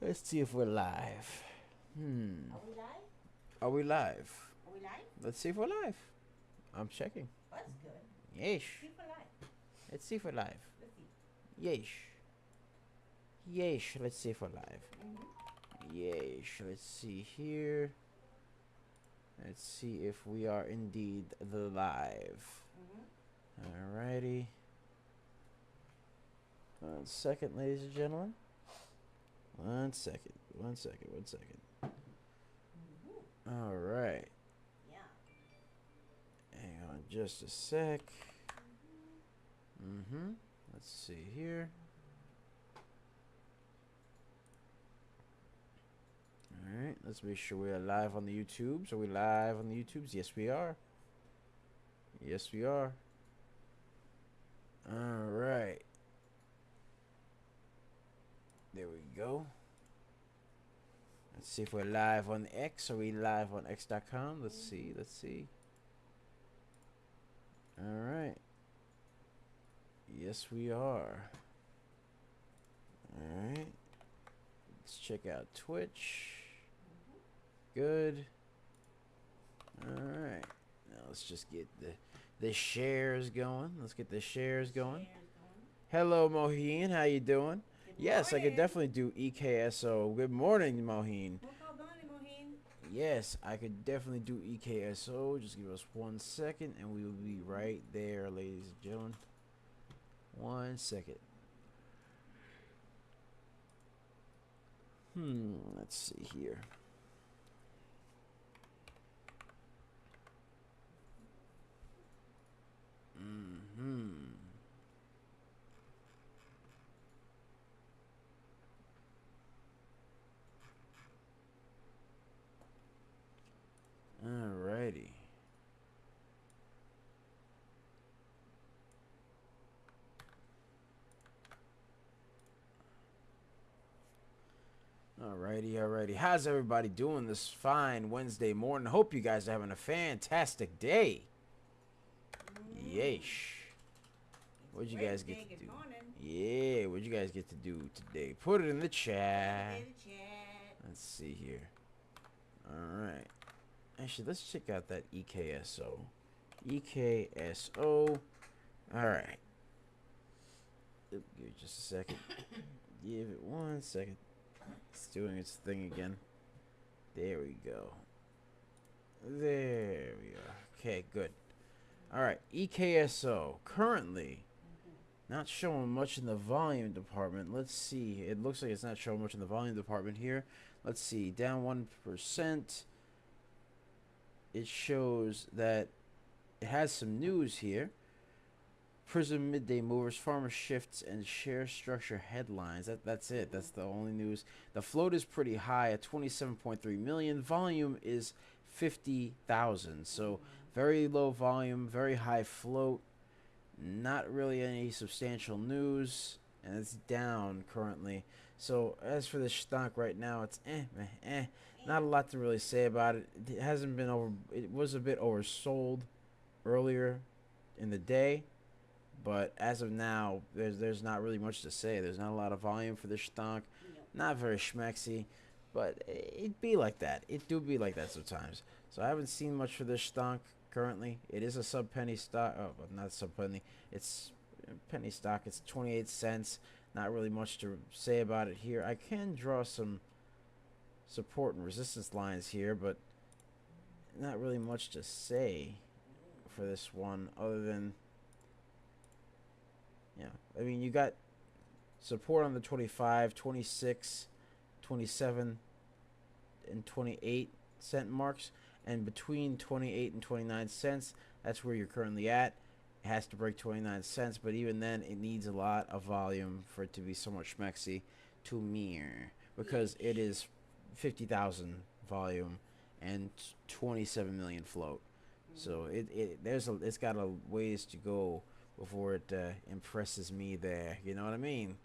Let's see if we're live. Are we live? Are we live? Are we live? Let's see if we're live. I'm checking. That's good. Yes. See for live. Let's see if we're live. Let's see. Yes. Yes. Let's see if we're live. Mm-hmm. Yes. Let's see here. Let's see if we are indeed the live. Mm-hmm. Alrighty. 1 second, ladies and gentlemen. 1 second. 1 second. 1 second. Mm-hmm. All right. Yeah. Hang on just a sec. Let's see here. All right. Let's make sure we are live on the YouTubes. Are we live on the YouTubes? Yes, we are. Yes, we are. All right. There we go. Let's see if we're live on X. Are we live on X.com? Let's see. Let's see. All right. Yes, we are. All right. Let's check out Twitch. Good. All right. Now let's just get the shares going. Let's get the shares going. Hello, Moheen. How you doing? Yes, I could definitely do EKSO. Good morning, Moheen. Yes, I could definitely do EKSO. Just give us 1 second and we will be right there, ladies and gentlemen. 1 second. Let's see here. Alrighty. Alrighty. How's everybody doing this fine Wednesday morning? Hope you guys are having a fantastic day. Yeesh. What'd you guys get to do? Yeah, what'd you guys get to do today? Put it in the chat. Let's see here. Alright. Actually, let's check out that EKSO. EKSO. Alright. Give it just a second. Give it 1 second. It's doing its thing again. There we go. There we are. Okay, good. Alright, EKSO. Currently, not showing much in the volume department. Let's see. It looks like it's not showing much in the volume department here. Let's see. Down 1%. It shows that it has some news here. Prism midday movers, farmer shifts, and share structure headlines. That's it. That's the only news. The float is pretty high at 27.3 million. Volume is 50,000. So very low volume, very high float. Not really any substantial news, and it's down currently. So as for the stock right now, it's not a lot to really say about it. It hasn't been over. It was a bit oversold earlier in the day, but as of now, there's not really much to say. There's not a lot of volume for this stock. Not very schmexy, but it be like that. It do be like that sometimes. So I haven't seen much for this stock currently. It is a sub penny stock. Oh, not sub penny. It's penny stock. It's 28 cents. Not really much to say about it here. I can draw some support and resistance lines here, but not really much to say for this one other than, yeah, I mean, you got support on the 25, 26, 27, and 28 cent marks, and between 28 and 29 cents, that's where you're currently at. It has to break 29 cents, but even then, it needs a lot of volume for it to be somewhat schmexy to mirror, because it is 50,000 volume and 27 million float. So it's got a ways to go before it impresses me there. You know what I mean?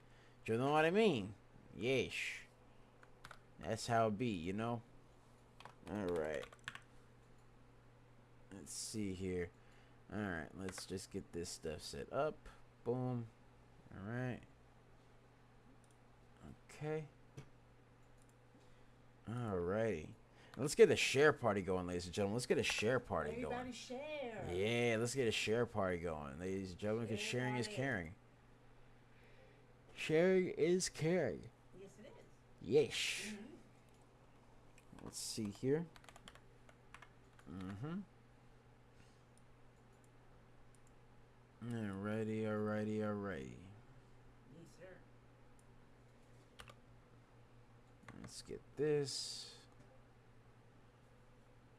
Do you know what I mean? Yeesh. That's how it be, you know? Alright. Let's see here. Alright, let's just get this stuff set up. Boom. Alright. Okay. Alrighty. Let's get a share party going, ladies and gentlemen. Let's get a share party Everybody going. share. Yeah, let's get a share party going, ladies and gentlemen, because sharing is caring. Sharing is caring. Yes, it is. Yes. Mm-hmm. Let's see here. Mm-hmm. Alrighty. Yes, sir. Let's get this.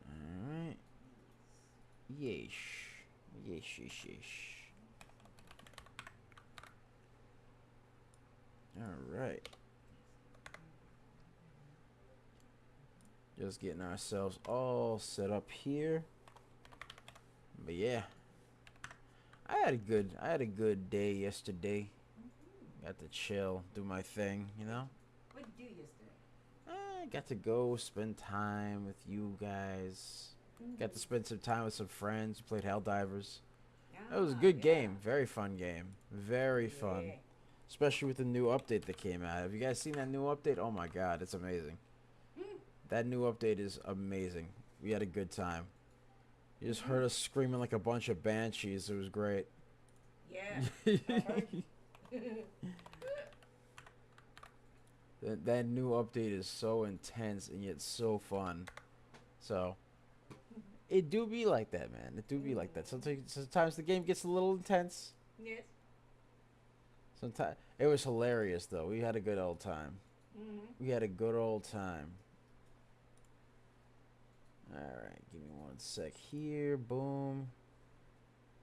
Alright. Yes. Alright. Just getting ourselves all set up here. But yeah. I had a good day yesterday. Got to chill, do my thing, you know? What did you do yesterday? I got to go spend time with you guys. Got to spend some time with some friends. Played Helldivers. It was a good game. Very fun game. Very fun. Yeah. Especially with the new update that came out. Have you guys seen that new update? Oh my god, it's amazing. That new update is amazing. We had a good time. You just heard us screaming like a bunch of banshees. It was great. Yeah. That new update is so intense and yet so fun. So it do be like that, man. It do be like that. Sometimes the game gets a little intense. Yes. Sometimes it was hilarious though. We had a good old time. We had a good old time. Alright, give me one sec here. Boom.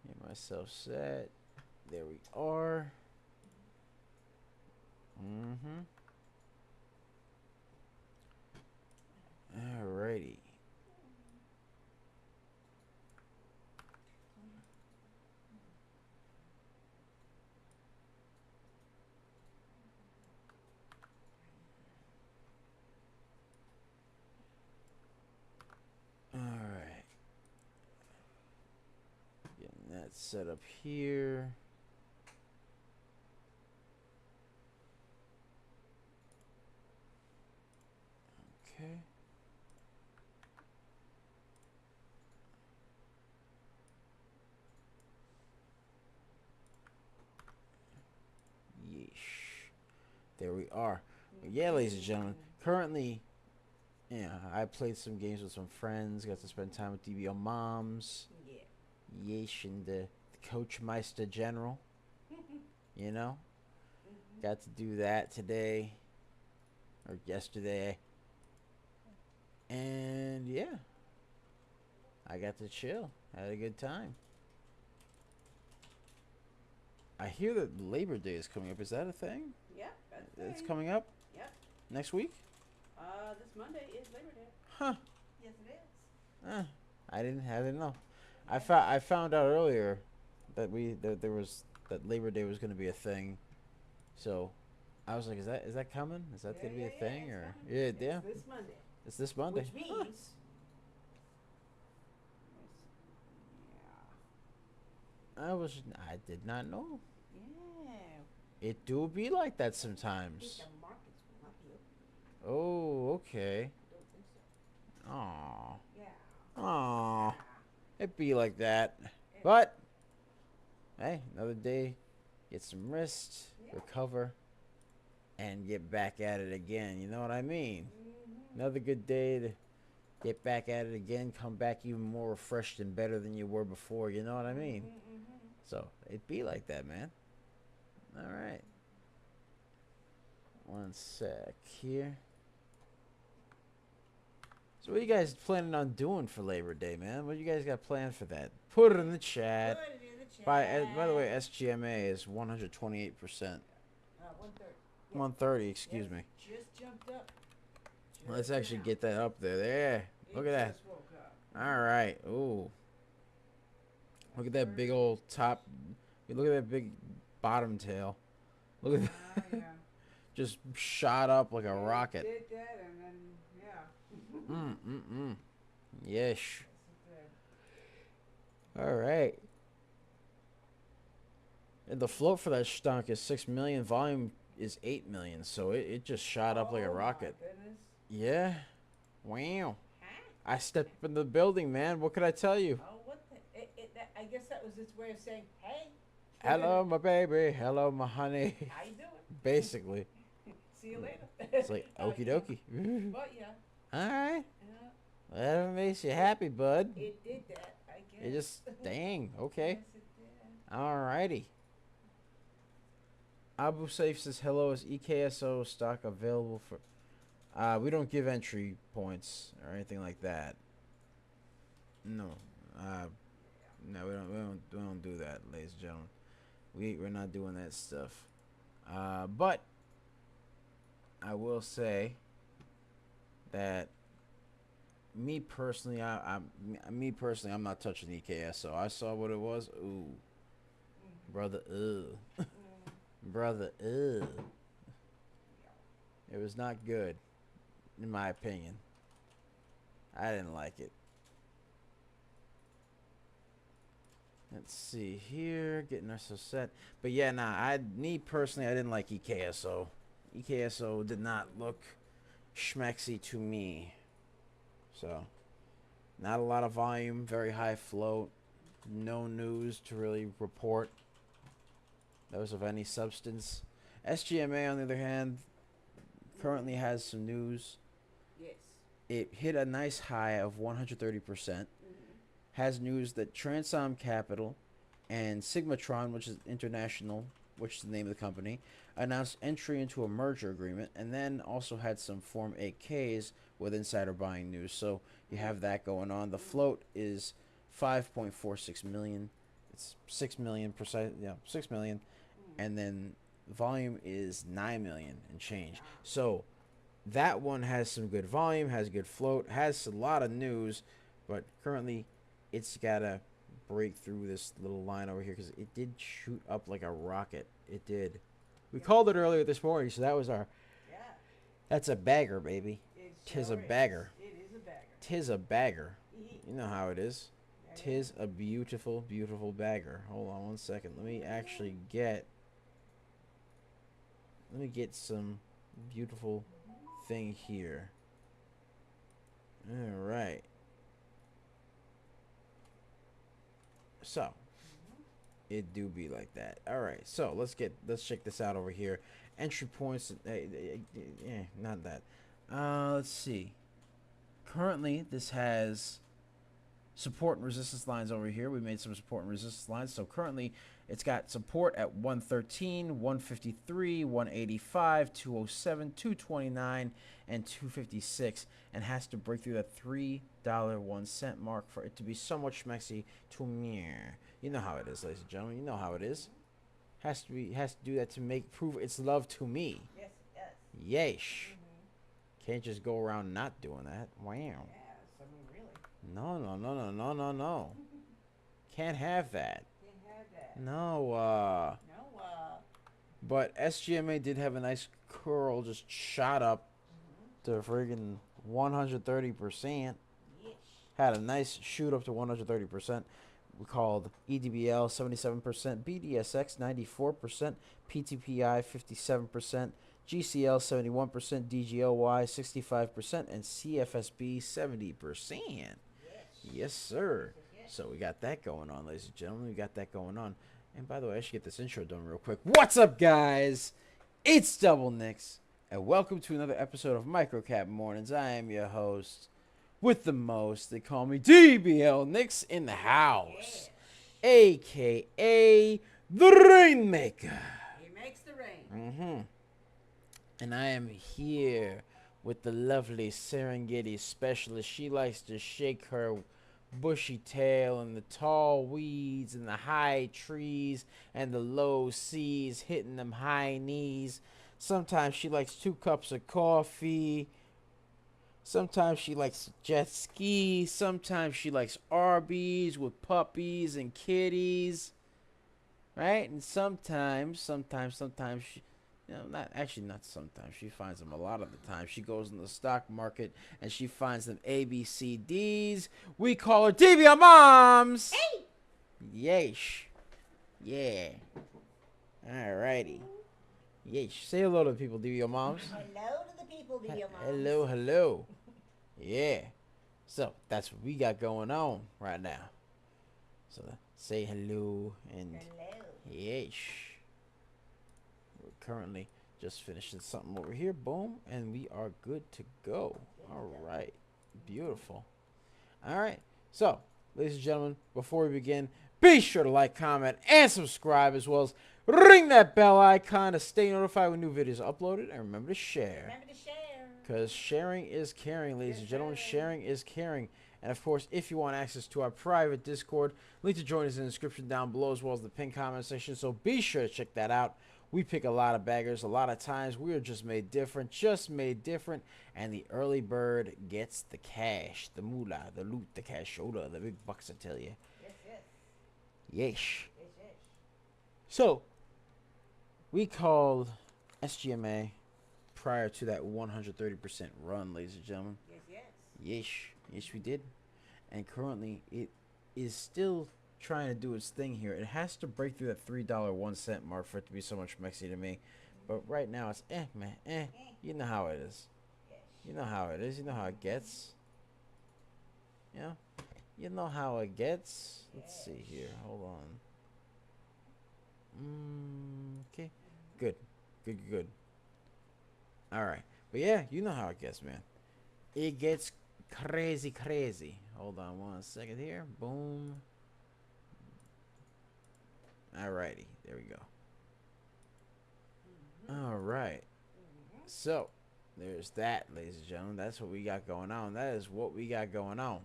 Get myself set. There we are. Alrighty. Alright. Getting that set up here. Okay. Yeesh. There we are. But yeah, ladies and gentlemen. Currently, yeah, I played some games with some friends. Got to spend time with DBL moms. Yeah. Yeesh, and the Coach Meister General. You know? Got to do that today. Or yesterday. And yeah. I got to chill. Had a good time. I hear that Labor Day is coming up. Is that a thing? Yep, that's It's coming up? Yep. Next week? This Monday is Labor Day. Huh. Yes, it is. I didn't know. I found out earlier that that Labor Day was going to be a thing. So, I was like, is that coming? Is that going to be a thing or it's yeah? this Monday. It's this Monday. Which means. Huh. I did not know. Yeah. It do be like that I think sometimes. the markets will not be open. Oh, okay. I don't think so. Aw. Yeah. Aw. It be like that. But, hey, another day. Get some rest, recover, and get back at it again. You know what I mean? Another good day to get back at it again. Come back even more refreshed and better than you were before. You know what I mean? So, it be like that, man. Alright. One sec here. So what are you guys planning on doing for Labor Day, man? What you guys got planned for that? Put it in the chat. Put it in the chat. By the way, SGMA is 128%. 130. 130, excuse me. Just jumped up. Let's actually get that up there. There. Look at that. All right. Ooh. Look at that big old top. Look at that big bottom tail. Look at that. Yeah. Just shot up like a rocket. Did that and then, yeah. Yes. All right. And the float for that stunk is 6 million. Volume is 8 million. So it just shot up like a rocket. My goodness. Yeah. Wow. Huh? I stepped up in the building, man. What could I tell you? Oh, what the? I guess that was its way of saying, hey. Hello, my baby. Hello, my honey. How you doing? Basically. See you later. It's like, okie Yeah. dokie. But yeah. Alright. Yeah. Whatever makes you happy, bud. It did that, I guess. It just, dang. Okay. Yes, it did. Alrighty. Abu Saif says, hello, is EKSO stock available for... we don't give entry points or anything like that. No. No, we don't do that, ladies and gentlemen. We're not doing that stuff. But I will say that me personally, I'm not touching EKSO. I saw what it was. Ooh, brother, brother, It was not good, in my opinion. I didn't like it. Let's see here, getting ourselves set. But yeah, me personally, I didn't like EKSO. EKSO did not look schmexy to me. So, not a lot of volume, very high float, no news to really report. Those of any substance. SGMA, on the other hand, currently has some news. Yes. It hit a nice high of 130%. Has news that Transom Capital and Sigmatron, which is international, which is the name of the company, announced entry into a merger agreement, and then also had some Form 8Ks with insider buying news. So you have that going on. The float is 5.46 million. It's 6 million precise. Yeah, 6 million, and then volume is 9 million and change. So that one has some good volume, has good float, has a lot of news, but currently it's gotta break through this little line over here because it did shoot up like a rocket. It did. We called it earlier this morning, so that was our. Yeah. That's a bagger, baby. Tis Sure a bagger. It is a bagger. Tis a bagger. You know how it is. Tis a beautiful, beautiful bagger. Hold on one second. Let me actually get. Let me get some beautiful thing here. All right. So, it do be like that. All right. So let's check this out over here. Entry points. Not that. Let's see. Currently, this has support and resistance lines over here. We made some support and resistance lines. So currently, it's got support at 113, 153, 185, 207, 229, and 256, and has to break through that $3.01 mark for it to be somewhat schmexy to me. You know how it is, ladies and gentlemen. You know how it is. Has to do that to prove its love to me. Yes, it does. Yeesh. Can't just go around not doing that. Wow. Yes, I mean, really. No. Can't have that. Can't have that. No, No, but SGMA did have a nice curl, just shot up to friggin' 130%. yes. Had a nice shoot up to 130%. We called EDBL 77%, BDSX 94%, PTPI 57%, GCL 71%, DGLY 65%, and CFSB 70%. Yes, sir. So we got that going on, ladies and gentlemen. We got that going on. And by the way, I should get this intro done real quick. What's up, guys? It's Double Nicks, and welcome to another episode of Microcap Mornings. I am your host with the most. They call me DBL Nicks in the house, a.k.a. the Rainmaker. He makes the rain. And I am here with the lovely Serengeti specialist. She likes to shake her bushy tail in the tall weeds and the high trees and the low seas, hitting them high knees. Sometimes she likes 2 cups of coffee. Sometimes she likes jet ski. Sometimes she likes Arby's with puppies and kitties. Right? And sometimes she, not sometimes. She finds them a lot of the time. She goes in the stock market and she finds them ABCDs. We call her DBL Moms. Hey! Yeesh. Yeah. Alrighty. Yeesh. Say hello to the people, DBL Moms. Hello to the people, DBL Moms. Hello. Yeah. So that's what we got going on right now. So say hello and Hello. yes. We're currently just finishing something over here. Boom, and we are good to go. All right. Beautiful. All right. So, ladies and gentlemen, before we begin, be sure to like, comment, and subscribe, as well as ring that bell icon to stay notified when new videos are uploaded. And remember to share. Remember to share. Because sharing is caring, ladies Yes, and gentlemen. sir. Sharing is caring. And of course, if you want access to our private Discord, link to join us in the description down below, as well as the pinned comment section. So be sure to check that out. We pick a lot of baggers. A lot of times we are just made different. And the early bird gets the cash, the moolah, the loot, the cashola, the big bucks, I tell you. Yes, yes. Yeesh. Yes, yes. So, we called SGMA prior to that 130% run, ladies and gentlemen. Yes, yes. Yeesh. Yes, we did. And currently, it is still trying to do its thing here. It has to break through that $3.01 mark for it to be so much mexy to me. But right now, it's man. You know how it is. Yes. You know how it is. You know how it gets. Yeah. You know how it gets. Let's see here. Hold on. Okay. Good. Good. All right. But yeah, you know how it gets, man. It gets crazy. Hold on 1 second here. Boom. Alrighty. There we go. All right. So, there's that, ladies and gentlemen. That's what we got going on. That is what we got going on.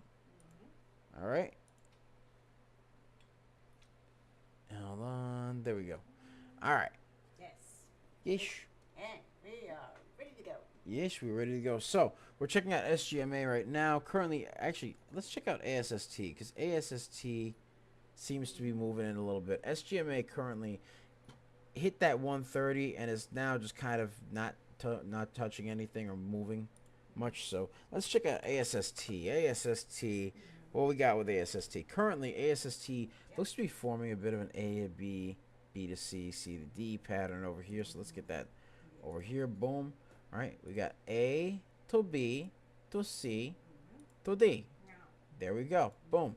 All right. Hold on. There we go. All right. Yes. Yeesh. And we are ready to go. Yes, we're ready to go. So, we're checking out SGMA right now. Currently, actually, let's check out ASST, because ASST seems to be moving in a little bit. SGMA currently hit that 130 and is now just kind of not touching anything or moving much. So, let's check out ASST. ASST, what we got with ASST? Currently, ASST looks to be forming a bit of an A to B, B to C, C to D pattern over here. So, let's get that over here. Boom. All right, we got A to B to C to D. There we go. Boom.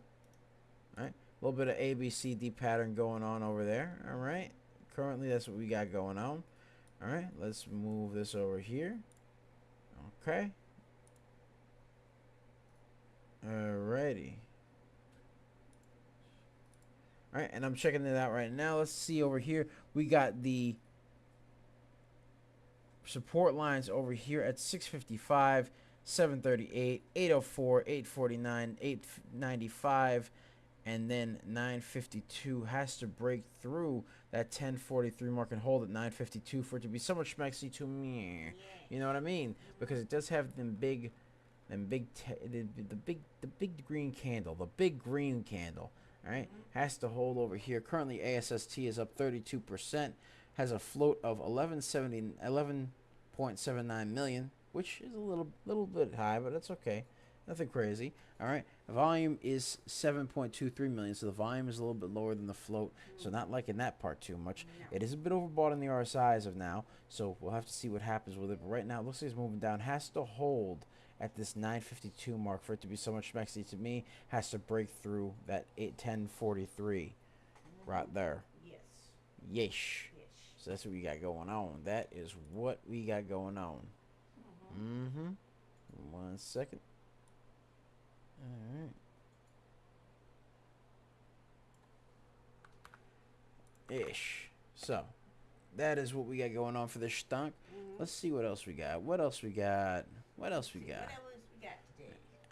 All right, a little bit of A, B, C, D pattern going on over there. All right, currently that's what we got going on. All right, let's move this over here. Okay. Alrighty. All right, and I'm checking it out right now. Let's see over here. We got the support lines over here at 655, 738, 804, 849, 895, and then 952 has to break through that 1043 mark and hold at 952 for it to be so much mexy to me. You know what I mean? Because it does have the big green candle, all right, has to hold over here. Currently, ASST is up 32%, has a float of 11.79 million, which is a little bit high, but that's okay. Nothing crazy. All right, volume is 7.23 million, so the volume is a little bit lower than the float. So not liking that part too much. No. It is a bit overbought in the RSI as of now, so we'll have to see what happens with it. But right now, it looks like it's moving down. Has to hold at this 952 mark for it to be so much mexy to me. Has to break through that 1043 right there. Yes. Yeesh. So that's what we got going on. That is what we got going on. 1 second. All right. Ish. So, that is what we got going on for this stunk. Let's see what else we got. What else we got today?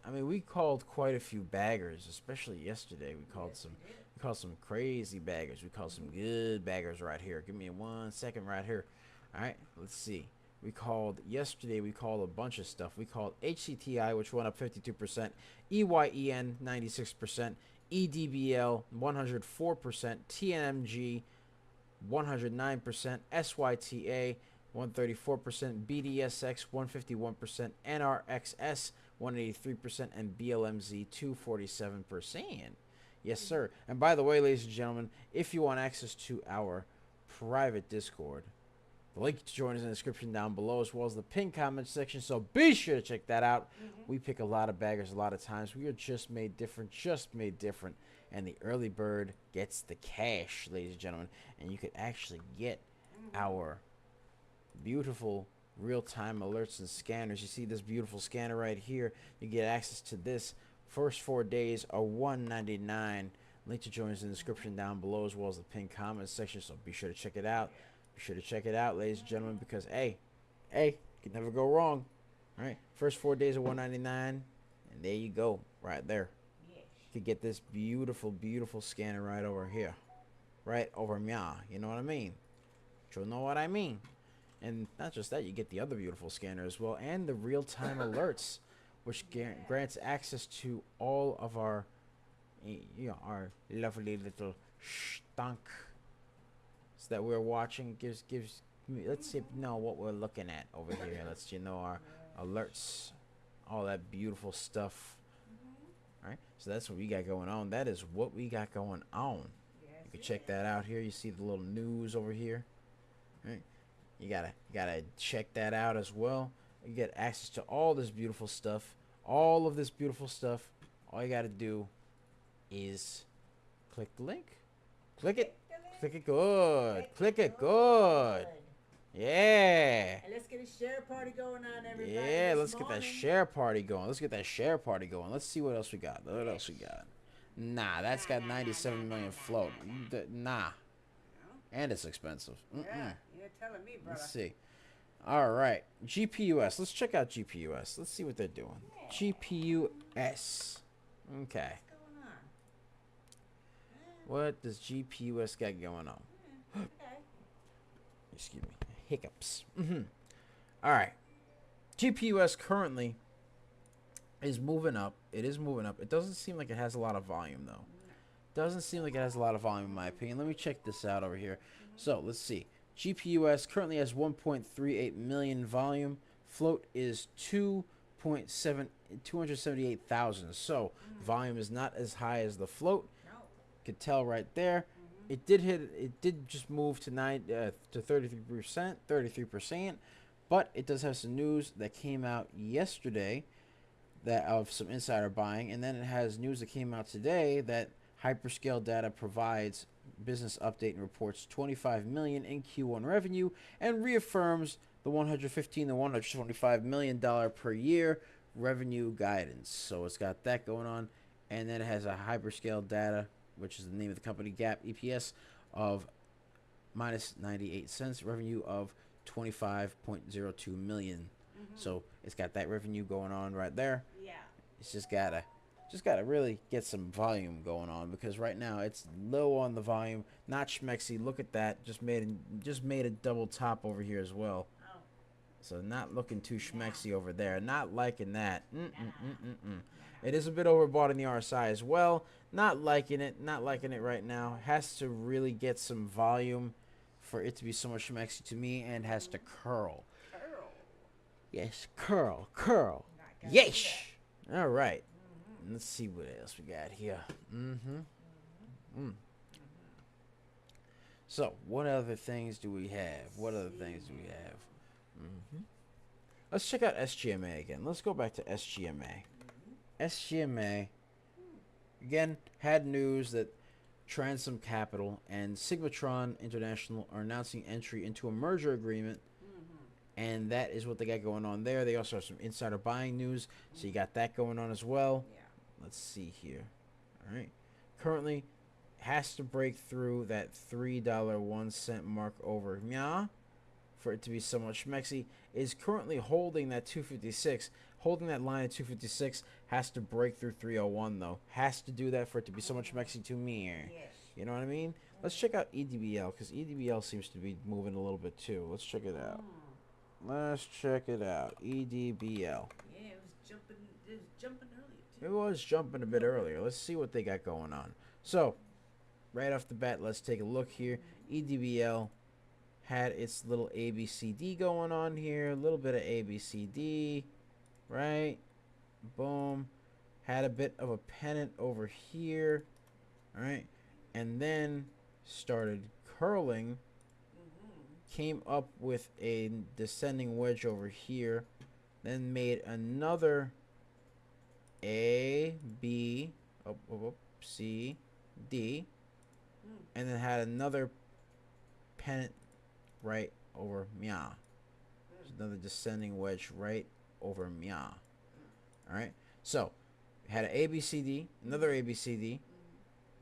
I mean, we called quite a few baggers, especially yesterday. We called some crazy baggers. We called some good baggers right here. Give me 1 second right here. All right, let's see. Yesterday we called a bunch of stuff. We called HCTI, which went up 52%, EYEN 96%, EDBL 104%, TNMG 109%, SYTA 134%, BDSX 151%, NRXS 183%, and BLMZ 247%. Yes, sir. And by the way, ladies and gentlemen, if you want access to our private Discord, The link to join is in the description down below, as well as the pinned comment section, so be sure to check that out. We pick a lot of baggers a lot of times. We are just made different, and the early bird gets the cash, ladies and gentlemen. And you could actually get our beautiful real-time alerts and scanners. You see this beautiful scanner right here. You get access to this. First 4 days are $1.99. Link to join is in the description down below, as well as the pinned comment section, so be sure to check it out. Be sure to check it out, ladies and gentlemen, because hey, you can never go wrong. All right, first 4 days are $1.99, and there you go, right there. Yes. You could get this beautiful scanner right over here, right over meow. You know what I mean? You know what I mean? And not just that, you get the other beautiful scanner as well, and the real-time alerts, which grants access to all of our, our lovely little stunk that we're watching. Gives let's know what we're looking at over here. Let's our alerts, all that beautiful stuff. All right, so that's what we got going on. That is what we got going on. You can check that out here. You see the little news over here. All right, you gotta check that out as well. You get access to all this beautiful stuff. All of this beautiful stuff. All you gotta do is click the link. Click it. Click it good. Click it good. Yeah. And let's get a share party going on, everybody. Yeah, let's get that share party going. Let's get that share party going. Let's see what else we got. What else we got? Nah, that's got 97 million float. Nah. And it's expensive. Yeah, you're telling me, brother. Let's see. All right. GPUS. Let's check out GPUS. Let's see what they're doing. GPUS. Okay. What does GPUS got going on? Okay. Excuse me. Hiccups. All right. GPUS currently is moving up. It is moving up. It doesn't seem like it has a lot of volume, though. Doesn't seem like it has a lot of volume, in my opinion. Let me check this out over here. So, let's see. GPUS currently has 1.38 million volume. Float is 278,000. So, volume is not as high as the float. Could tell right there. It did just move to 33%, but it does have some news that came out yesterday that of some insider buying, and then it has news that came out today that Hyperscale Data provides business update and reports 25 million in Q1 revenue and reaffirms the 115 to 125 million dollar per year revenue guidance. So it's got that going on, and then it has a Hyperscale Data, which is the name of the company, GAAP EPS of minus 98 cents, revenue of 25.02 million. So it's got that revenue going on right there. Yeah. It's just gotta really get some volume going on, because right now it's low on the volume, not schmexy. Look at that, just made a double top over here as well. Oh. So not looking too schmexy over there. Not liking that. It is a bit overbought in the RSI as well. Not liking it right now. Has to really get some volume for it to be so much schmexy to me, and has to curl. Yes, curl. Yes. All right. Let's see what else we got here. So, what other things do we have? Let's check out SGMA again. Let's go back to SGMA. SGMA, again, had news that Transom Capital and Sigmatron International are announcing entry into a merger agreement, and that is what they got going on there. They also have some insider buying news, so you got that going on as well. Yeah. Let's see here. All right. Currently, has to break through that $3.01 mark over for it to be somewhat schmexy. Is currently holding that 256. Holding that line at 256, has to break through 301 though. Has to do that for it to be so much schmexy to me. Yes. You know what I mean? Let's check out EDBL, because EDBL seems to be moving a little bit too. Let's check it out. EDBL. Yeah, it was jumping earlier too. It was jumping a bit earlier. Let's see what they got going on. So, right off the bat, let's take a look here. EDBL had its little ABCD going on here. A little bit of ABCD. Right? Boom. Had a bit of a pennant over here. Alright? And then started curling. came up with a descending wedge over here, then made another A, B, C, D, and then had another pennant right over Mya. Another descending wedge right over Mya. Alright? So, had an ABCD, another ABCD,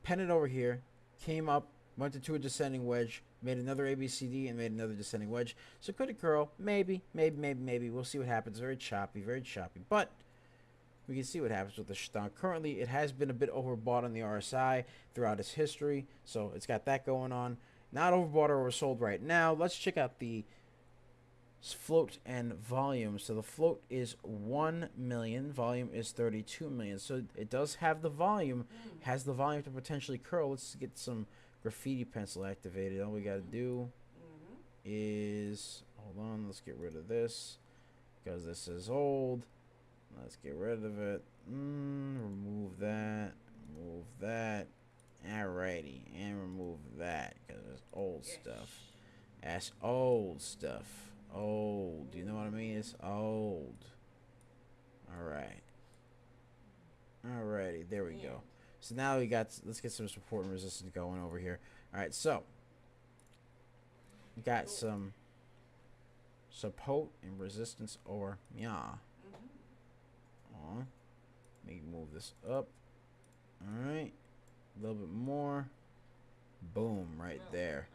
pennant over here, came up, went into a descending wedge, made another ABCD, and made another descending wedge. So could it curl? Maybe. We'll see what happens. Very choppy. But we can see what happens with the Shtan. Currently, it has been a bit overbought on the RSI throughout its history, so it's got that going on. Not overbought or oversold right now. Let's check out the float and volume. So the float is 1 million, volume is 32 million. So it does have the volume, has the volume to potentially curl. Let's get some graffiti pencil activated. All we got to do is, hold on, let's get rid of this because this is old. Let's get rid of it. Remove that. Alrighty, and remove that because it's old stuff. That's old stuff. Old. You know what I mean? It's old. Alrighty, there we go. So now we got, let's get some support and resistance going over here. Alright, so we got some support and resistance over Mya. Let me move this up. Alright. A little bit more. Boom, right there.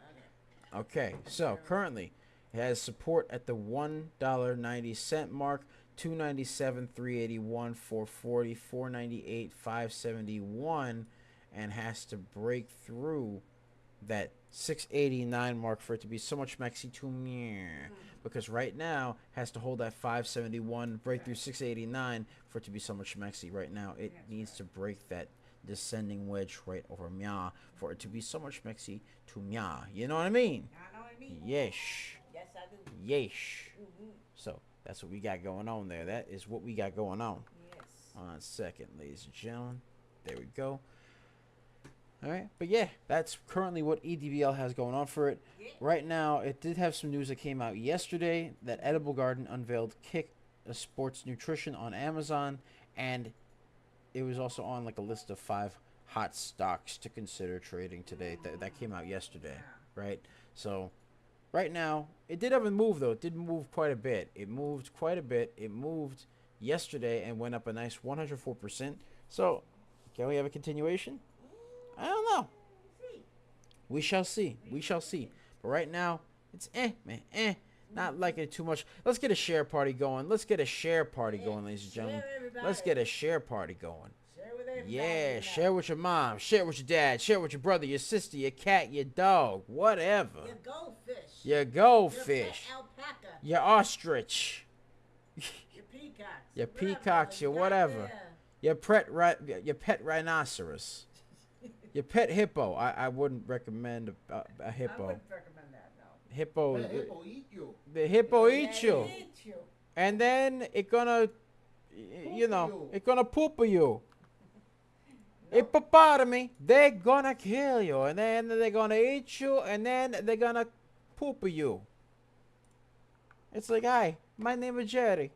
Okay, so currently it has support at the $1.90 mark, $2.97, $3.81, $4.40, $4.98, $5.71, and has to break through that $6.89 mark for it to be so much maxi to me. Because right now has to hold that $5.71, break through $6.89 for it to be so much maxi. Right now it needs to break that descending wedge right over Mya for it to be so much maxi to Mya. You know what I mean? I know what I mean. Yes. Yes, I do. Yes. So that's what we got going on there. That is what we got going on. Yes. On a second, ladies and gentlemen. There we go. All right, but yeah, that's currently what EDBL has going on for it. Yeah. Right now, it did have some news that came out yesterday that Edible Garden unveiled Kick Sports Nutrition on Amazon, and it was also on like a list of 5 hot stocks to consider trading today. That came out yesterday, right? So right now, it did have a move though. It did move quite a bit. It moved quite a bit. It moved yesterday and went up a nice 104%. So can we have a continuation? I don't know. We shall see. We shall see. But right now, it's man. Not liking it too much. Let's get a share party going. Let's get a share party going, ladies and gentlemen. Let's get a share party going. Share with everybody. Yeah, share with your mom. Share with your dad. Share with your brother, your sister, your cat, your dog. Whatever. Your goldfish. Your goldfish. Your alpaca. Your ostrich. Your peacocks. Your peacocks, your whatever. Your pet rhinoceros. Your pet hippo. I wouldn't recommend a hippo. I wouldn't recommend that, no. Hippo. The hippo eat you. The hippo eats you. They eat you. And then it gonna, you know, it gonna poop you. Hippopotami, they're gonna kill you. And then they're gonna eat you. And then they're gonna poop you. It's like, hi, my name is Jerry.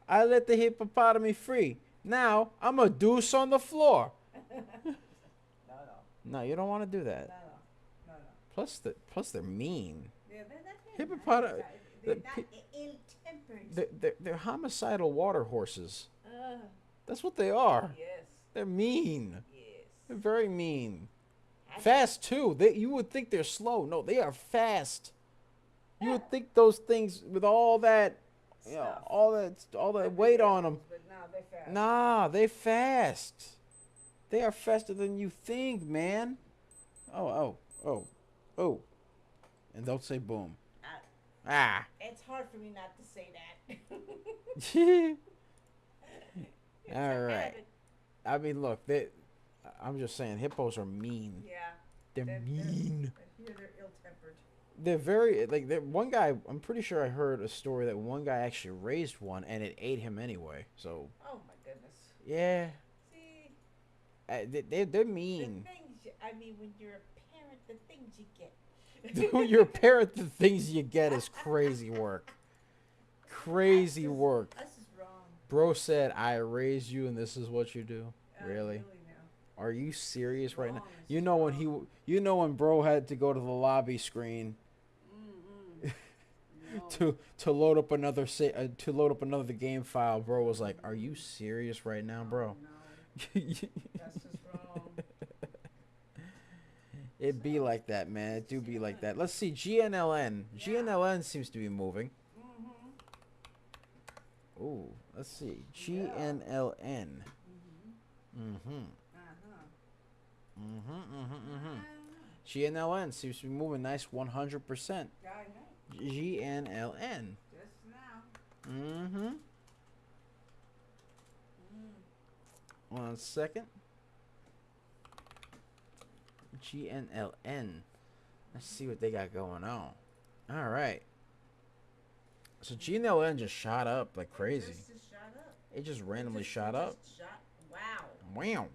I let the hippopotami free. Now, I'm a deuce on the floor. No, you don't want to do that. No. Plus they're mean. Yeah, Hippopotami. They're not ill-tempered. They're homicidal water horses. That's what they are. Yes. They're mean. Yes. They're very mean. Fast too. You would think they're slow. No, they are fast. You would think those things with all that, you know, all that weight on them. But no, they're fast. Nah, they fast. They are faster than you think, man. Oh. And don't say boom. It's hard for me not to say that. All right. I mean, look, I'm just saying, hippos are mean. Yeah. They're mean. They're ill-tempered. They're very, like, one guy, I'm pretty sure I heard a story that one guy actually raised one and it ate him anyway. So. Oh, my goodness. Yeah. See? They're mean. The things when you're a parent, the things you get. Your parent, the things you get is crazy work. Crazy work. This is wrong. Bro said, I raised you and this is what you do. Really? Now. Are you serious right now? Wrong is You know when wrong. when bro had to go to the lobby screen No. to load up another game file, bro was like, "Are you serious right now, bro?" No. That's just wrong. It be like that, man. It do be like that. Let's see, GNLN. Yeah. GNLN seems to be moving. Mm-hmm. Ooh, let's see. GNLN. GNLN seems to be moving nice 100%. Yeah, I know. GNLN. Just now. Mm-hmm. 1 second. GNLN. Let's see what they got going on. All right. So GNLN just shot up like crazy. It just shot up. It just randomly shot up. Wow. Wow.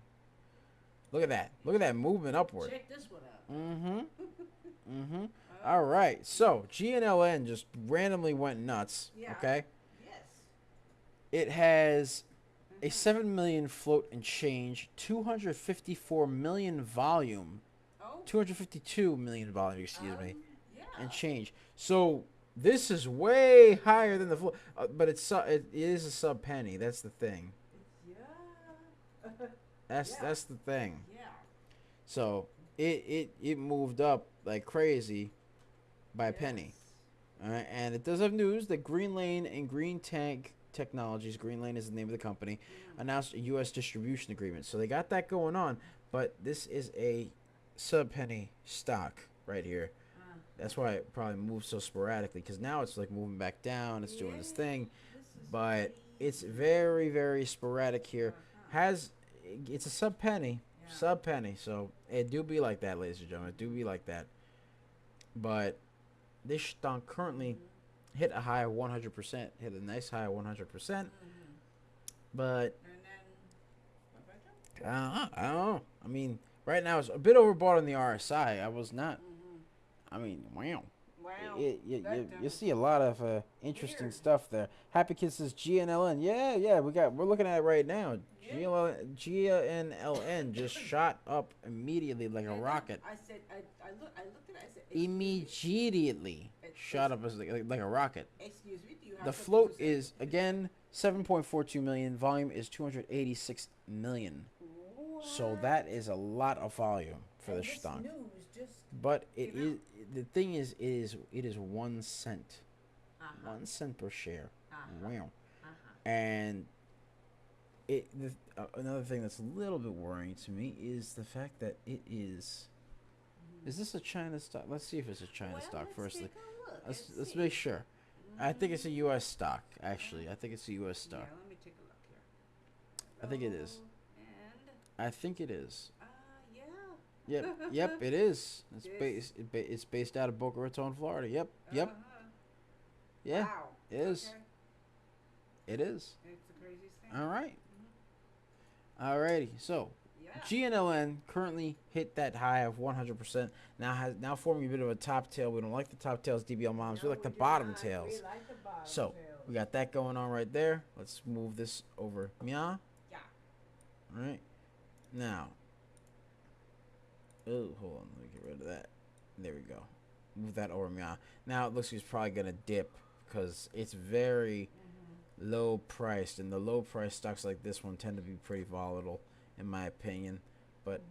Look at that. Look at that movement upward. Check this one out. Mm-hmm. Mm-hmm. All right. So GNLN just randomly went nuts. Yeah. Okay. Yes. It has a 7 million float and change, 254 million volume, Oh. 252 million volume, excuse me, Yeah. and change. So this is way higher than the float, but it is a sub penny. That's the thing. Yeah. That's the thing. Yeah. So it moved up like crazy by a penny. All right, and it does have news that Green Lane and Green Tank Technologies, Green Lane is the name of the company, announced a U.S. distribution agreement. So they got that going on, but this is a sub penny stock right here. That's why it probably moves so sporadically, because now it's like moving back down. It's doing its thing, but it's very, very sporadic here. It's a sub penny, so it do be like that, ladies and gentlemen. It do be like that. But this stock currently hit a high of 100%, hit a nice high of 100%. But I don't know. I mean, right now it's a bit overbought on the RSI. I was not. I mean, wow. Wow. You see a lot of interesting stuff there. Happy Kid says GNLN. Yeah. We're looking at it right now. GNLN just shot up immediately like a rocket. I said I looked at it. I said Immediately shot up as like a rocket. Excuse me. Do you have The something float to say? is again 7.42 million. Volume is 286 million. So that is a lot of volume for the stock. But the thing is, it is 1 cent, 1 cent per share. Wow. And another thing that's a little bit worrying to me is the fact that it is. Is this a China stock? Let's see if it's a China stock firstly. Let's make sure. I think it's a U.S. stock. Actually, I think it's a U.S. stock. Yeah, let me take a look here. I think it is. And I think it is. yeah. Yep, it is. It's based out of Boca Raton, Florida. Yep. Yeah, Wow. it is. Okay. It is. It's the craziest thing. All right. Alrighty. So, GNLN currently hit that high of 100%. Now forming a bit of a top tail. We don't like the top tails, DBL moms. We like the bottom tails. We like the bottom So tails. we got that going on right there. Let's move this over. Yeah. Yeah. All right. Now. Oh, hold on. Let me get rid of that. There we go. Move that over. Yeah. Now it looks like it's probably gonna dip because it's very low priced, and the low price stocks like this one tend to be pretty volatile, in my opinion. But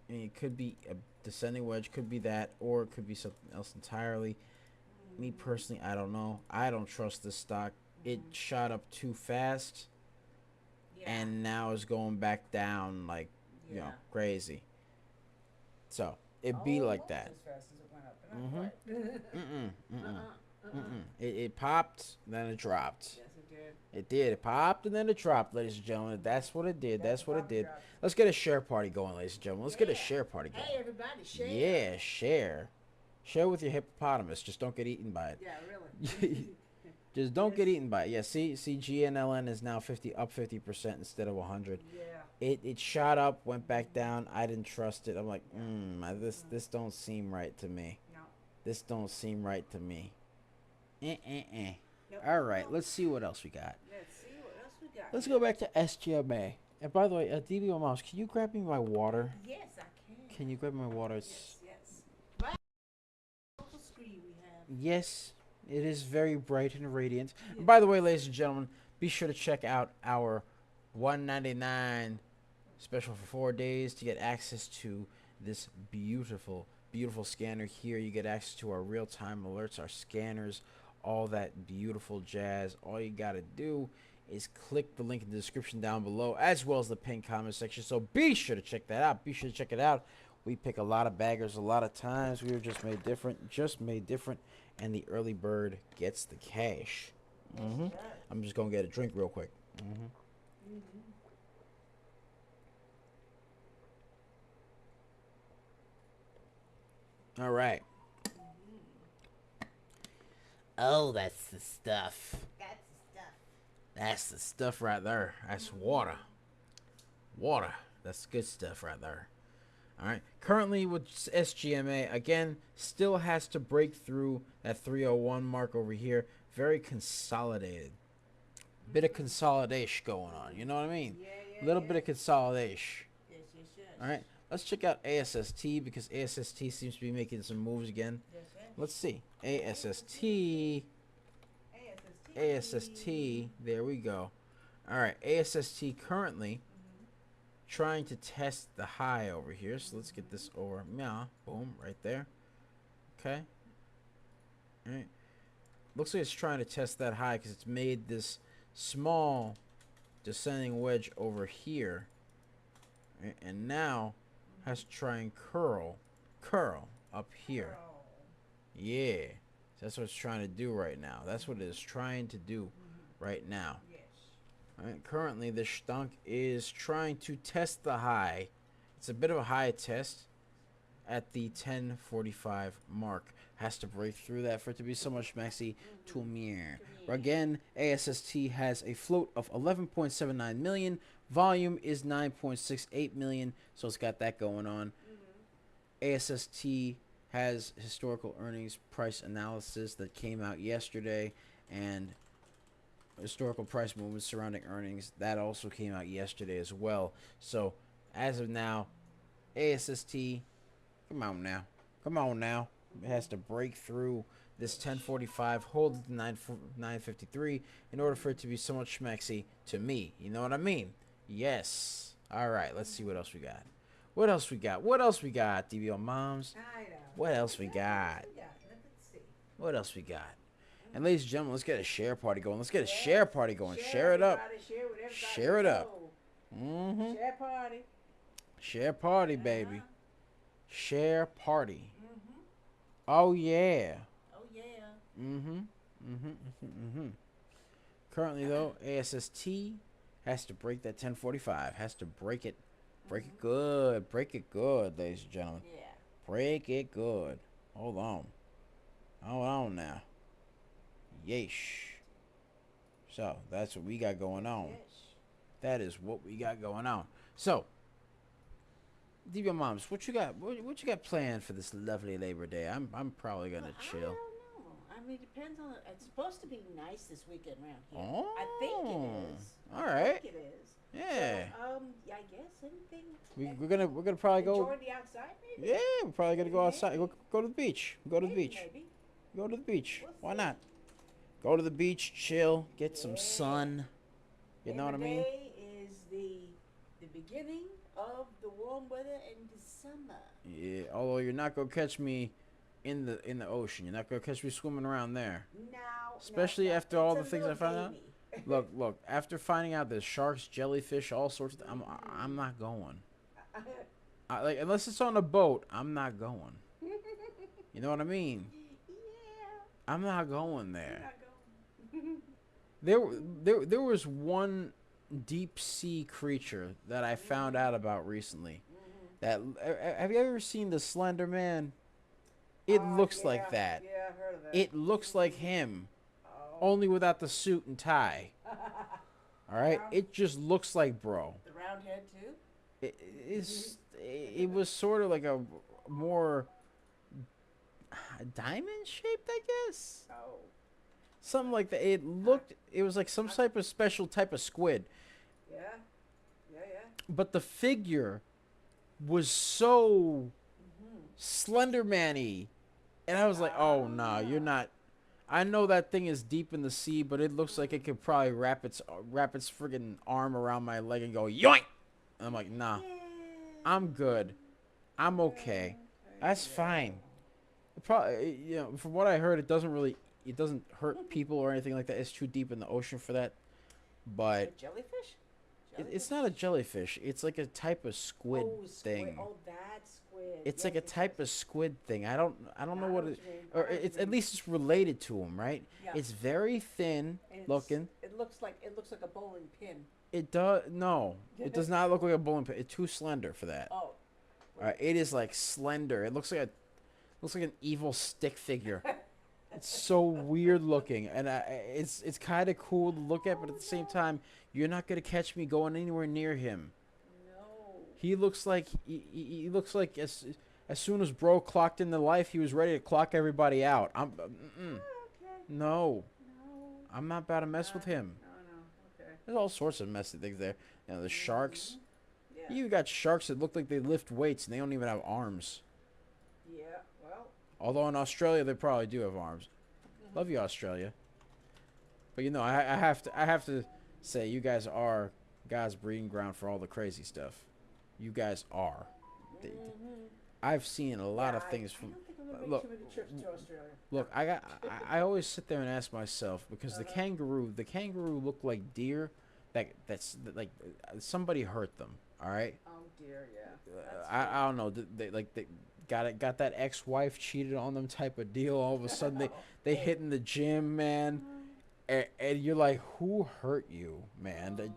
I mean, it could be a descending wedge, could be that, or it could be something else entirely. Me personally, I don't know. I don't trust this stock. It shot up too fast, and now is going back down like you know crazy. So it be like that. As fast as it went up. It popped, then it dropped. Yes, it did. It did. It popped and then it dropped, ladies and gentlemen. That's what it did. That's what it did. Let's get a share party going, ladies and gentlemen. Let's get a share party going. Hey, everybody, share. Yeah, share. Share with your hippopotamus. Just don't get eaten by it. Yeah, really. Just don't get eaten by it. Yeah, see, GNLN is now 50% instead of 100. Yeah. It shot up, went back down. I didn't trust it. I'm like, this don't seem right to me. No. This don't seem right to me. Nope. All right, let's see what else we got. Let's see what else we got. Let's go back to SGMA. And by the way, DBO Mouse, can you grab me my water? Yes, I can. Can you grab my water? Yes, yes. Wow. Beautiful screen we have. Yes, it is very bright and radiant. Yes. And by the way, ladies and gentlemen, be sure to check out our $199 special for 4 days to get access to this beautiful, beautiful scanner here. You get access to our real-time alerts, our scanners, all that beautiful jazz. All you got to do is click the link in the description down below, as well as the pinned comment section. So be sure to check that out. Be sure to check it out. We pick a lot of baggers a lot of times. We are just made different, and the early bird gets the cash. I'm just going to get a drink real quick. All right. Oh, that's the stuff. That's the stuff. That's the stuff right there. That's water. Water. That's good stuff right there. All right. Currently with SGMA, again, still has to break through that 301 mark over here. Very consolidated. Bit of consolidation going on. You know what I mean? Yeah, A little bit of consolidation. Yes. All right. Let's check out ASST because ASST seems to be making some moves again. Yes. Let's see. ASST. There we go. All right. ASST currently trying to test the high over here. So let's get this over. Yeah. Boom. Right there. Okay. All right. Looks like it's trying to test that high because it's made this small descending wedge over here. Right? And now has to try and curl up here. Yeah. So that's what it's trying to do right now. That's what it is trying to do right now. Yes. All right, currently, the stunk is trying to test the high. It's a bit of a high test at the 1045 mark. Has to break through that for it to be so much maxi to mirror. Again, ASST has a float of 11.79 million. Volume is 9.68 million. So it's got that going on. ASST has historical earnings price analysis that came out yesterday, and historical price movements surrounding earnings that also came out yesterday as well. So as of now, ASST, come on now, it has to break through this 1045, hold the 953 in order for it to be somewhat schmexy to me. You know what I mean? Yes. All right, let's see what else we got. What else we got, DBO Moms? I know. What else we got? What else we got? And ladies and gentlemen, let's get a share party going. Let's get a share party going. Share it up. Share it up. Share party. Share party, baby. Share party. Oh yeah. Oh yeah. Currently though, ASST has to break that 1045. Has to break it. Break it good. Break it good, ladies and gentlemen. Yeah. Break it good. Hold on. Hold on now. Yeesh. So that's what we got going on. Yes. That is what we got going on. So, DBO Moms, what you got? What you got planned for this lovely Labor Day? I'm probably gonna chill. I don't know. I mean, it depends on. It's supposed to be nice this weekend around here. Oh, I think it is. All right. I think it is. Yeah. So, I guess anything. We're gonna probably go. Enjoy the outside, maybe. Yeah, we're probably gonna go outside. Go to the beach. Go to the Maybe, beach. maybe. Go to the beach. We'll Why see. not? Go to the beach, chill, get some sun. You know what I mean? Labor Day is the beginning of the warm weather in December. Yeah. Although you're not gonna catch me in the ocean. You're not gonna catch me swimming around there. Now, Especially now, after it's all a the things I little found out. baby. Look. After finding out there's sharks, jellyfish, all sorts of. I'm not going. Like unless it's on a boat, I'm not going. You know what I mean? Yeah. I'm not going there. Not going. There was one deep sea creature that I found out about recently. That have you ever seen the Slender Man? It looks like that. Yeah, I've heard of that. It looks like him, Oh. only without the suit and tie. All right, it just looks like bro. The round round head too. It was sort of like a more diamond shaped, I guess. Oh. Something like that. It was like some type of special type of squid, Yeah. Yeah. Yeah. but the figure was so Mhm. Slenderman-y, and I was like, oh no, nah, you're not. I know that thing is deep in the sea, but it looks like it could probably wrap its friggin' arm around my leg and go yoink. And I'm like, nah, Yeah. I'm good. I'm okay. That's fine. Probably, from what I heard, it doesn't hurt people or anything like that. It's too deep in the ocean for that. A But jellyfish? it's not a jellyfish. It's like a type of squid thing. Oh, that squid. It's Yes, like a yes, type yes. of squid thing. I don't know I what know it, you mean. I or know what it's you at mean. least it's related to them, right? Yeah. It's very thin And looking. it looks like a bowling pin. It does no. It does not look like a bowling pin. It's too slender for that. Oh. It is like slender. It looks like an evil stick figure. It's so weird looking, and it's kind of cool to look at, but at the same time, you're not gonna catch me going anywhere near him. No. He looks like he looks like as soon as bro clocked into life, he was ready to clock everybody out. Okay. No, No. I'm not about to mess with him. No. Okay. There's all sorts of messy things there. The sharks. Yeah. You got sharks that look like they lift weights and they don't even have arms. Yeah. Well. Although in Australia they probably do have arms. Love you, Australia. But I have to say you guys are God's breeding ground for all the crazy stuff. You guys are. I've seen a lot of things from. I don't think I'm gonna Look, make too many trips to Australia. Look, I always sit there and ask myself because the kangaroo looked like deer that's like somebody hurt them. All right. Oh dear, yeah. I don't know. They got that ex-wife cheated on them type of deal. All of a sudden they hit in the gym, man, and you're like, who hurt you, man?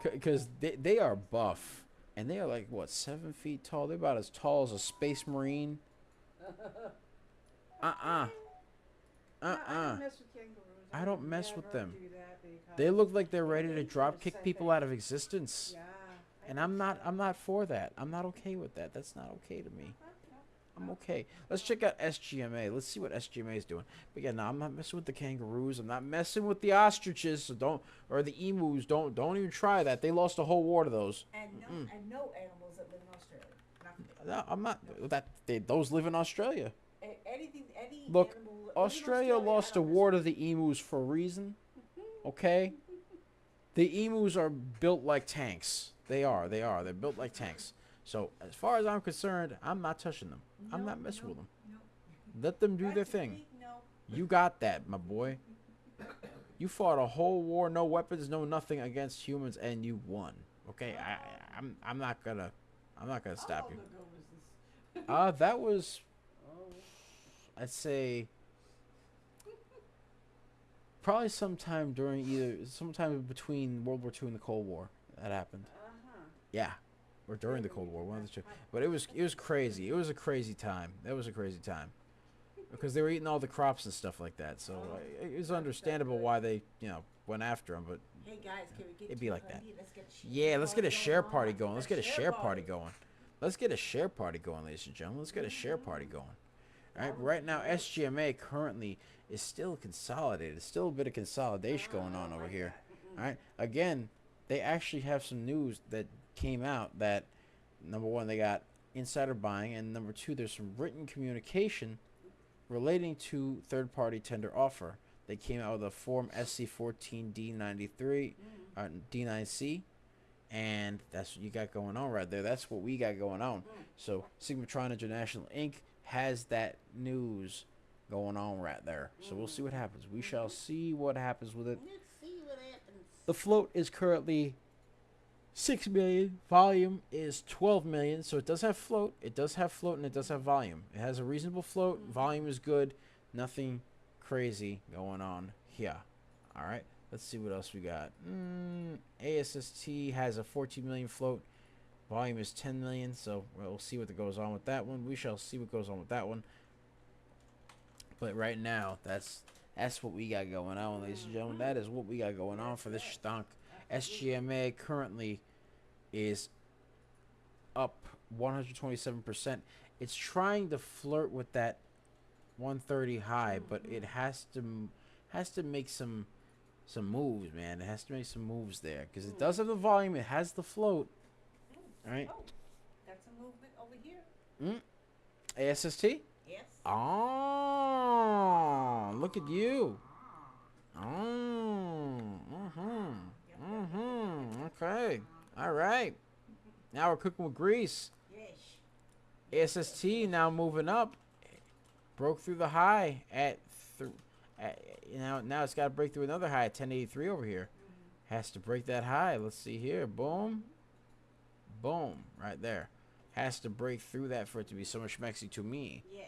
Because they are buff and they are like what 7 feet tall. They're about as tall as a space marine. I don't mess with kangaroos. I don't mess with never them. do that because They look like they're ready to dangerous, drop kick I people think. out of existence. Yeah. And I'm not for that. I'm not okay with that. That's not okay to me. I'm okay. Let's check out SGMA. Let's see what SGMA is doing. But yeah, no, I'm not messing with the kangaroos. I'm not messing with the ostriches. So or the emus. Don't even try that. They lost a whole war to those. And no animals that live in Australia. No, I'm not. Those live in Australia. Any Look, animal live in Australia lost a I don't war to the emus for a reason. Okay? The emus are built like tanks. They are. They're built like tanks. So, as far as I'm concerned, I'm not touching them. I'm not messing with them. No. Let them do their thing. You got that, my boy. You fought a whole war, no weapons, no nothing against humans, and you won. Okay? I'm not gonna stop you. That was, I'd say, probably sometime between World War II and the Cold War that happened. Yeah, or during the Cold War, one of the two. But it was crazy. It was a crazy time. That was a crazy time because they were eating all the crops and stuff like that. So it was understandable why they went after them. But hey guys, can we get it'd be like that. Let's get a share Party going. Let's get a share party going. Let's get a share party going, ladies and gentlemen. Let's get a share party going. All right. Right now, SGMA currently is still consolidated. Still a bit of consolidation going on over here. All right. Again, they actually have some news that came out that number one, they got insider buying, and number two, there's some written communication relating to third-party tender offer. They came out with a Form SC14 D93 D9C, and that's what you got going on right there. That's what we got going on. So Sigmatron International Inc. has that news going on right there. So we'll see what happens. We shall see what happens with it. Let's see what happens. The float is currently 6 million. Volume is 12 million. So it does have float. It does have float and it does have volume. It has a reasonable float. Volume is good. Nothing crazy going on here. All right. Let's see what else we got. ASST has a 14 million float. Volume is 10 million. So we'll see what goes on with that one. We shall see what goes on with that one. But right now, that's what we got going on, ladies and gentlemen. That is what we got going on for this stunk. SGMA currently is up 127%. It's trying to flirt with that 130 high, but it has to make some moves, man. It has to make some moves there because it does have the volume. It has the float. All right. Oh, got some movement over here. ASST. Yes. Oh, look at you. Oh. Okay. All right. Now we're cooking with grease. Yes. ASST now moving up. Broke through the high at now it's got to break through another high at 1083 over here. Has to break that high. Let's see here. Boom. Boom. Right there. Has to break through that for it to be so much schmexy to me. Yeah.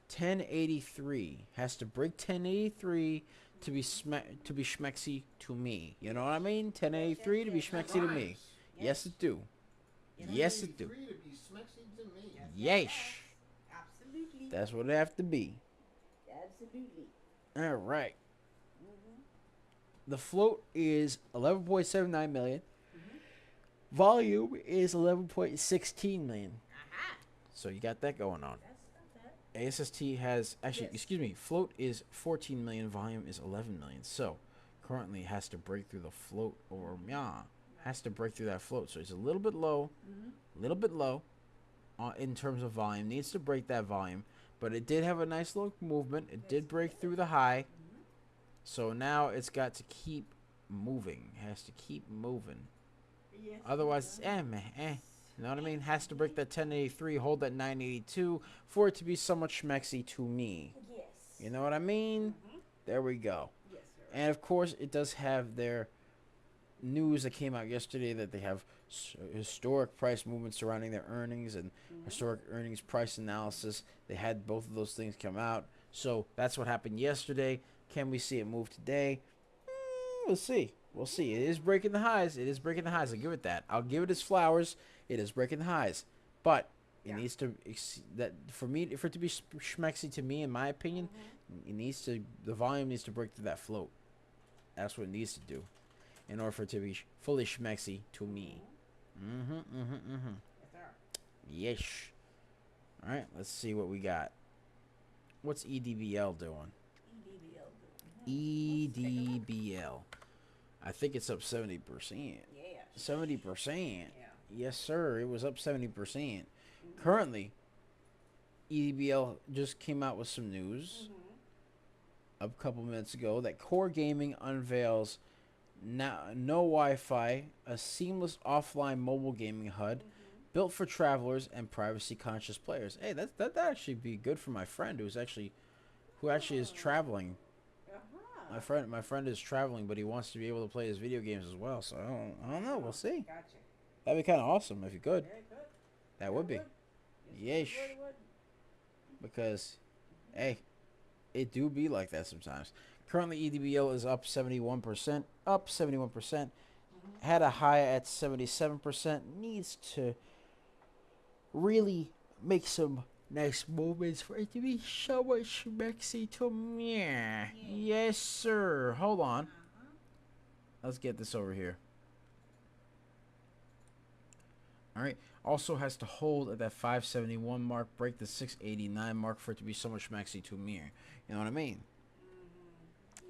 1083 has to break 1083 to be schmexy to me. You know what I mean? 1083 to be schmexy to me. Yes, it do. Yes, it do. 1083 to be schmexy to me. Yes. Absolutely. That's what it have to be. Absolutely. All right. The float is 11.79 million. Volume is 11.16 million. So you got that going on. That's not bad. ASST has actually, Yes. excuse me, float is 14 million, volume is 11 million. So currently it has to break through the float, or has to break through that float. So it's a little bit low, in terms of volume. Needs to break that volume, but it did have a nice little movement. It did break through the high. So now it's got to keep moving. Has to keep moving. Yes. Otherwise, You know what I mean? Has to break that 1083, hold that 982 for it to be somewhat schmexy to me. Yes. You know what I mean? There we go. Yes, sir. And of course, it does have their news that came out yesterday that they have historic price movement surrounding their earnings and historic earnings price analysis. They had both of those things come out. So that's what happened yesterday. Can we see it move today? We'll see. We'll see. It is breaking the highs. It is breaking the highs. I'll give it that. I'll give it its flowers. It is breaking the highs. But it needs to, for it to be schmexy to me, in my opinion, the volume needs to break through that float. That's what it needs to do in order for it to be fully schmexy to me. Yes, sir. Yes. All right, let's see what we got. What's EDBL doing? EDBL. I think it's up 70%. Yeah. 70%. Yeah. Yes, sir. It was up 70%. Currently, EDBL just came out with some news a couple minutes ago that Core Gaming unveils no Wi-Fi, a seamless offline mobile gaming HUD built for travelers and privacy-conscious players. Hey, that'd actually be good for my friend who actually is traveling. My friend is traveling, but he wants to be able to play his video games as well. So I don't know. We'll see. Gotcha. That'd be kind of awesome if you could. Very good. That would be. Yes. Because, hey, it do be like that sometimes. Currently, EDBL is up 71%. Up 71%. Had a high at 77%. Needs to really make some nice movements for it to be so much schmexy to me. Yes, sir. Hold on. Let's get this over here. All right. Also has to hold at that 571 mark, break the 689 mark for it to be so much schmexy to me. You know what I mean?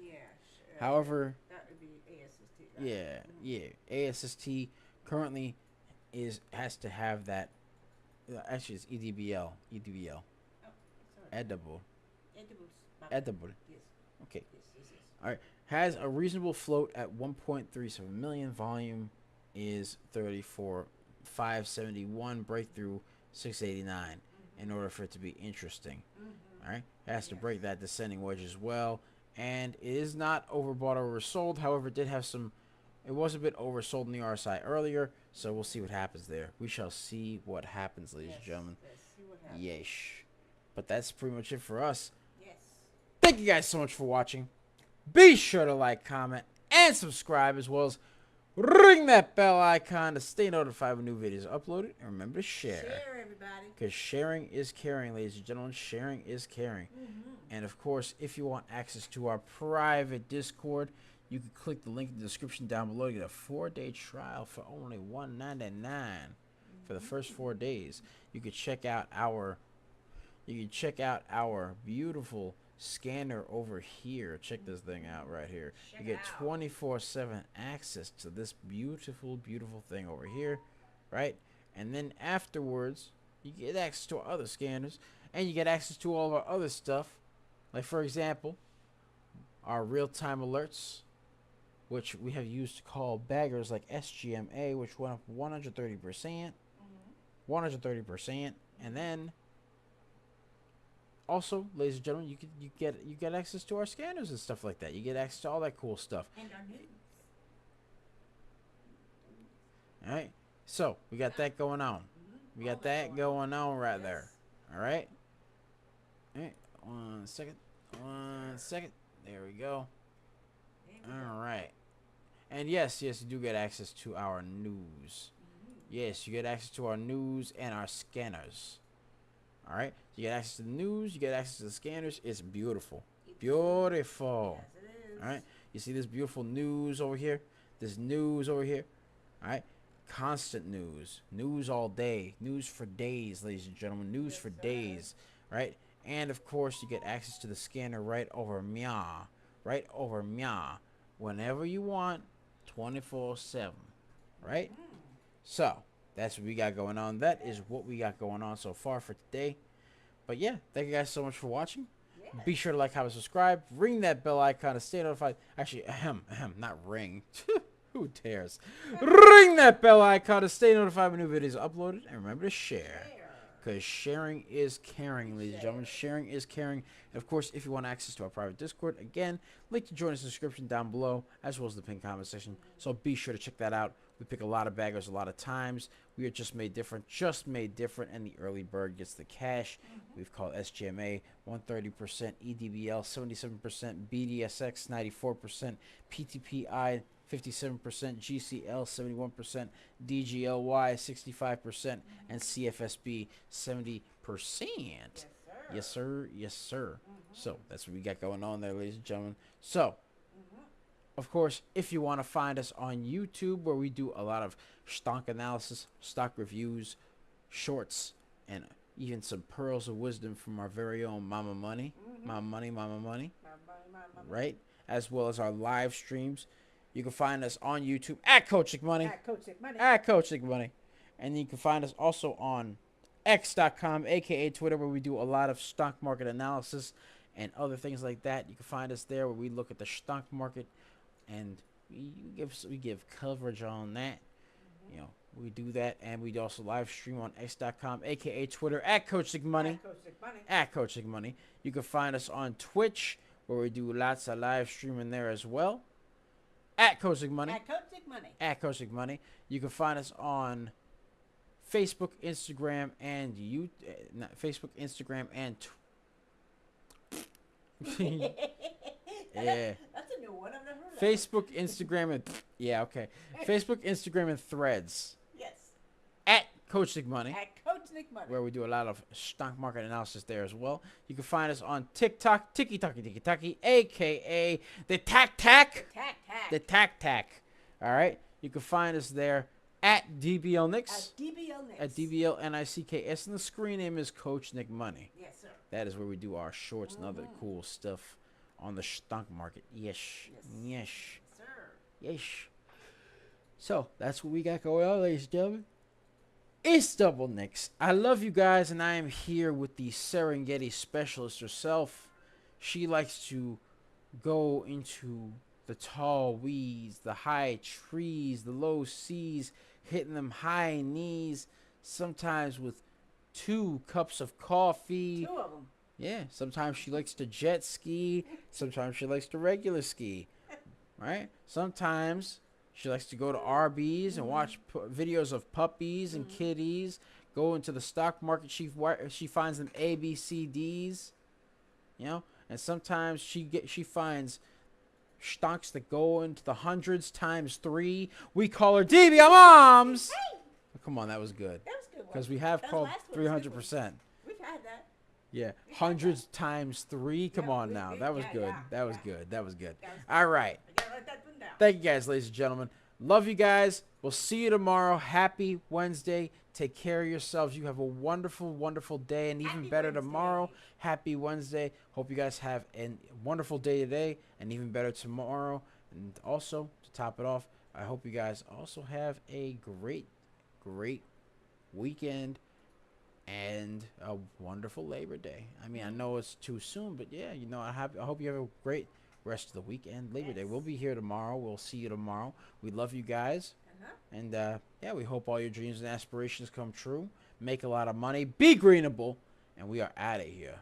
Yeah. Sure. However, That would be ASST. Right? yeah. ASST currently has to have that. Actually, it's EDBL. Oh, sorry. Edible. Edibles. Edible. Yes. Okay. Yes. All right. Has a reasonable float at 1.37 million. Volume is 34,571. Breakthrough 689. In order for it to be interesting. All right. Has to break that descending wedge as well. And it is not overbought or oversold. However, it did have some. It was a bit oversold in the RSI earlier, so we'll see what happens there. We shall see what happens, ladies and gentlemen. Let's see what happens. Yes. But that's pretty much it for us. Yes. Thank you guys so much for watching. Be sure to like, comment, and subscribe, as well as ring that bell icon to stay notified when new videos are uploaded. And remember to share. Share, everybody. Because sharing is caring, ladies and gentlemen. Sharing is caring. And, of course, if you want access to our private Discord, you can click the link in the description down below to get a 4-day trial for only $1.99 for the first 4 days. You can check out our beautiful scanner over here. Check this thing out right here. You get 24/7 access to this beautiful thing over here, right? And then afterwards, you get access to our other scanners, and you get access to all of our other stuff. Like, for example, our real-time alerts, which we have used to call baggers like SGMA, which went up 130%. 130%. And then also, ladies and gentlemen, you get access to our scanners and stuff like that. You get access to all that cool stuff. And our news. All right. So we got that going on. We got that going on right there. All right. All right. 1 second. 1 second. There we go. All right. And yes, you do get access to our news. Yes, you get access to our news and our scanners. All right. You get access to the news. You get access to the scanners. It's beautiful. Beautiful. Yes, it is. All right. You see this beautiful news over here? This news over here? All right. Constant news. News all day. News for days, ladies and gentlemen. News for days. Right? And, of course, you get access to the scanner right over Mia. Right over Mia. Whenever you want, 24/7. Right? So, that's what we got going on. That is what we got going on so far for today. But, yeah, thank you guys so much for watching. Yeah. Be sure to like, comment, subscribe. Ring that bell icon to stay notified. Actually, not ring. Who dares? Ring that bell icon to stay notified when new videos are uploaded. And remember to share. Because sharing is caring, ladies and gentlemen. Sharing is caring. And, of course, if you want access to our private Discord, again, link to join us in the description down below, as well as the pinned comment section. So be sure to check that out. We pick a lot of baggers a lot of times. We are just made different, and the early bird gets the cash. We've called SGMA 130%, EDBL 77%, BDSX 94%, PTPI 57%, GCL 71%, DGLY 65%, and CFSB 70%. Yes, sir. Yes, sir. So that's what we got going on there, ladies and gentlemen. So, of course, if you want to find us on YouTube, where we do a lot of stock analysis, stock reviews, shorts, and even some pearls of wisdom from our very own Mama Money. Mama Money. Right? As well as our live streams. You can find us on YouTube at Coach Nick Money. At Coach Nick Money. And you can find us also on X.com, a.k.a. Twitter, where we do a lot of stock market analysis and other things like that. You can find us there where we look at the stock market and we give coverage on that. You know, we do that, and we also live stream on X.com, a.k.a. Twitter, at Coach Nick Money. At Coach Nick Money. You can find us on Twitch, where we do lots of live streaming there as well. At Coach Nick Money. At Coach Nick Money. At Coach Nick Money. You can find us on Facebook, Instagram, and Facebook, Instagram, and yeah. That's a new one. I've never heard of. Facebook, Instagram, and Facebook, Instagram, and Threads. Yes. At Coach Nick Money. At Coach Nick Money. Where we do a lot of stock market analysis there as well. You can find us on TikTok, Tiki-Taki, a.k.a. the Tac Tac. The Tac Tac. All right? You can find us there at DBL Nicks. At DBL Nicks. At DBL NICKS. And the screen name is Coach Nick Money. Yes, sir. That is where we do our shorts and other cool stuff on the stock market. Yes. Sir. Yes. So, that's what we got going on, ladies and gentlemen. It's Double Nicks. I love you guys, and I am here with the Serengeti specialist herself. She likes to go into the tall weeds, the high trees, the low seas, hitting them high knees, sometimes with 2 cups of coffee. 2 of them. Yeah, sometimes she likes to jet ski. Sometimes she likes to regular ski. Right? Sometimes she likes to go to RBs and watch videos of puppies and kitties. Go into the stock market. She finds them ABCDs. You know? And sometimes she finds stocks that go into the hundreds times 3. We call her DBL Moms. Hey! Oh, come on, that was good. That was a good one. Because we have That called last one was a good 300%. We've had that. Yeah, hundreds times 3. Come on now. That was good. That was good. All right. I got it Write that one down. Thank you guys, ladies and gentlemen. Love you guys. We'll see you tomorrow. Happy Wednesday. Take care of yourselves. You have a wonderful, wonderful day, and even Happy better Wednesday. tomorrow. Happy Wednesday. Hope you guys have a wonderful day today, and even better tomorrow. And also, to top it off, I hope you guys also have a great, great weekend and a wonderful Labor Day. I mean, I know it's too soon, but yeah, you know, I hope you have a great rest of the weekend. Labor Day. We'll be here tomorrow. We'll see you tomorrow. We love you guys. And yeah, we hope all your dreams and aspirations come true. Make a lot of money. Be greenable. And we are out of here.